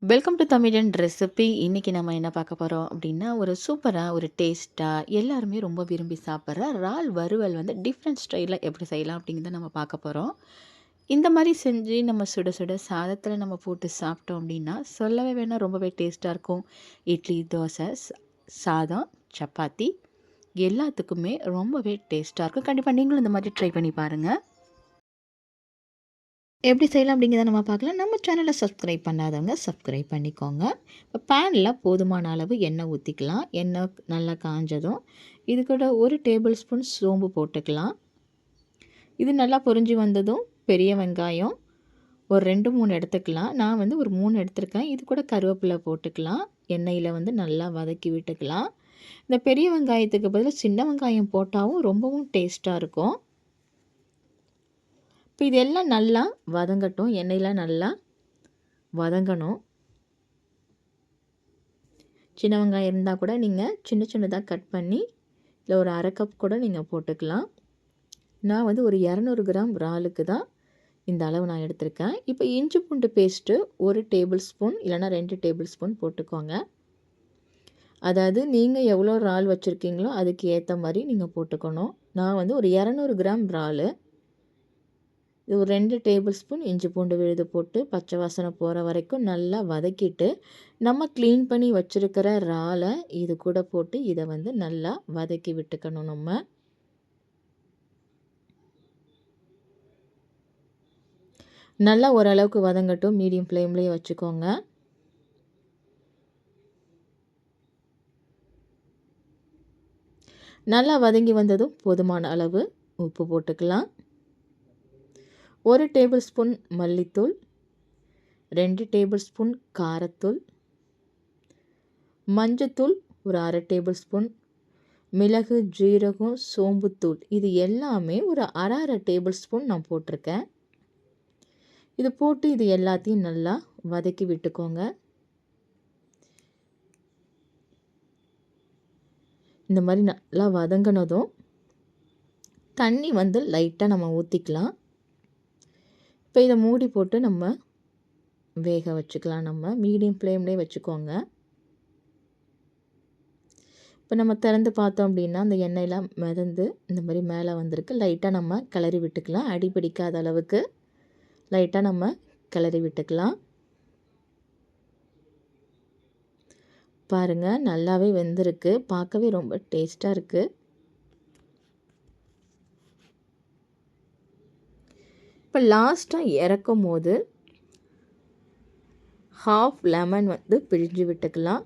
Welcome to தமிழன் recipe. இன்னைக்கு நம்ம என்ன பார்க்க போகிறோம் அப்படின்னா, ஒரு சூப்பராக ஒரு டேஸ்ட்டாக எல்லாருமே ரொம்ப விரும்பி சாப்பிட்ற இறால் வறுவல் வந்து டிஃப்ரெண்ட் ஸ்டைலில் எப்படி செய்யலாம் அப்படிங்கிறத நம்ம பார்க்க போகிறோம். இந்த மாதிரி செஞ்சு நம்ம சுட சுட சாதத்தில் நம்ம போட்டு சாப்பிட்டோம் அப்படின்னா சொல்லவே வேணாம், ரொம்பவே டேஸ்ட்டாக இருக்கும். இட்லி, தோசை, சாதம், சப்பாத்தி எல்லாத்துக்குமே ரொம்பவே டேஸ்ட்டாக இருக்கும். கண்டிப்பாக நீங்களும் இந்த மாதிரி ட்ரை பண்ணி பாருங்கள். எப்படி செய்யலாம் அப்படிங்கிறத நம்ம பார்க்கலாம். நம்ம சேனலை சப்ஸ்கிரைப் பண்ணாதவங்க சப்ஸ்கிரைப் பண்ணிக்கோங்க. இப்போ பேனில் போதுமான அளவு எண்ணெய் ஊற்றிக்கலாம். எண்ணெய் நல்லா காஞ்சதும் இது கூட 1 டேபிள் ஸ்பூன் சோம்பு போட்டுக்கலாம். இது நல்லா பொரிஞ்சு வந்ததும் பெரிய வெங்காயம் ஒரு 2, 3 எடுத்துக்கலாம். நான் வந்து ஒரு 3 எடுத்திருக்கேன். இது கூட கருவேப்பிலை போட்டுக்கலாம். எண்ணெயில் வந்து நல்லா வதக்கி விட்டுக்கலாம். இந்த பெரிய வெங்காயத்துக்கு பதிலாக சின்ன வெங்காயம் போட்டாலும் ரொம்பவும் டேஸ்ட்டாக இருக்கும். இப்போ இதெல்லாம் நல்லா வதங்கட்டும். எண்ணெயில் நல்லா வதங்கணும். சின்ன வெங்காயம் இருந்தால் கூட நீங்கள் சின்ன சின்னதாக கட் பண்ணி இல்லை ஒரு 1/2 கப் கூட நீங்கள் போட்டுக்கலாம். நான் வந்து ஒரு 200 கிராம் இறாலுக்கு தான் இந்த அளவு நான் எடுத்திருக்கேன். இப்போ இஞ்சி பூண்டு பேஸ்ட்டு 1 டேபிள் ஸ்பூன் இல்லைனா 2 டேபிள் ஸ்பூன் போட்டுக்கோங்க. அதாவது நீங்கள் எவ்வளோ இறால் வச்சுருக்கீங்களோ அதுக்கு ஏற்ற மாதிரி நீங்கள் போட்டுக்கணும். நான் வந்து ஒரு 200 கிராம் இறால், இது ஒரு 2 டேபிள் ஸ்பூன் இஞ்சி பூண்டு விழுது போட்டு பச்சை வாசனை போகிற வரைக்கும் நல்லா வதக்கிட்டு, நம்ம க்ளீன் பண்ணி வச்சுருக்கிற இறாலை இது கூட போட்டு இதை வந்து நல்லா வதக்கி விட்டுக்கணும். நம்ம நல்லா ஓரளவுக்கு வதங்கட்டும். மீடியம் ஃப்ளேம்லேயே வச்சுக்கோங்க. நல்லா வதங்கி வந்ததும் போதுமான அளவு உப்பு போட்டுக்கலாம். 1 டேபிள் ஸ்பூன் மல்லித்தூள், 2 டேபிள் ஸ்பூன் காரத்தூள், மஞ்சத்தூள் ஒரு 1/2 டேபிள் ஸ்பூன், மிளகு, ஜீரகம், சோம்புத்தூள் இது எல்லாமே ஒரு 1/2 டேபிள் ஸ்பூன் நான் போட்டிருக்கேன். இது போட்டு இது எல்லாத்தையும் நல்லா வதக்கி விட்டுக்கோங்க. இந்த மாதிரி நல்லா வதங்கினதும் தண்ணி வந்து லைட்டாக நம்ம ஊற்றிக்கலாம். இப்போ இதை மூடி போட்டு நம்ம வேக வச்சுக்கலாம். நம்ம மீடியம் ஃப்ளேம்லேயே வச்சுக்கோங்க. இப்போ நம்ம திறந்து பார்த்தோம் அப்படின்னா அந்த எண்ணெயெல்லாம் மிதந்து இந்த மாதிரி மேலே வந்திருக்கு. லைட்டாக நம்ம கிளறி விட்டுக்கலாம். அடி பிடிக்காத அளவுக்கு லைட்டாக நம்ம கிளறி விட்டுக்கலாம். பாருங்கள், நல்லாவே வெந்திருக்கு. பார்க்கவே ரொம்ப டேஸ்ட்டாக இருக்குது. இப்போ லாஸ்ட்டாக இறக்கும் போது ஹாஃப் லெமன் வந்து பிழிஞ்சு விட்டுக்கலாம்.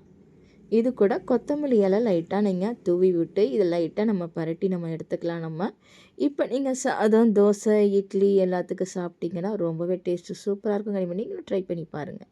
இது கூட கொத்தமல்லி இலை லைட்டாக நீங்கள் தூவி விட்டு இதை லைட்டாக நம்ம பரட்டி நம்ம எடுத்துக்கலாம். நம்ம இப்போ நீங்கள் சாதம், தோசை, இட்லி எல்லாத்துக்கும் சாப்பிட்டிங்கன்னா ரொம்பவே டேஸ்ட்டு சூப்பராக இருக்கும். நீங்களும் ட்ரை பண்ணி பாருங்கள்.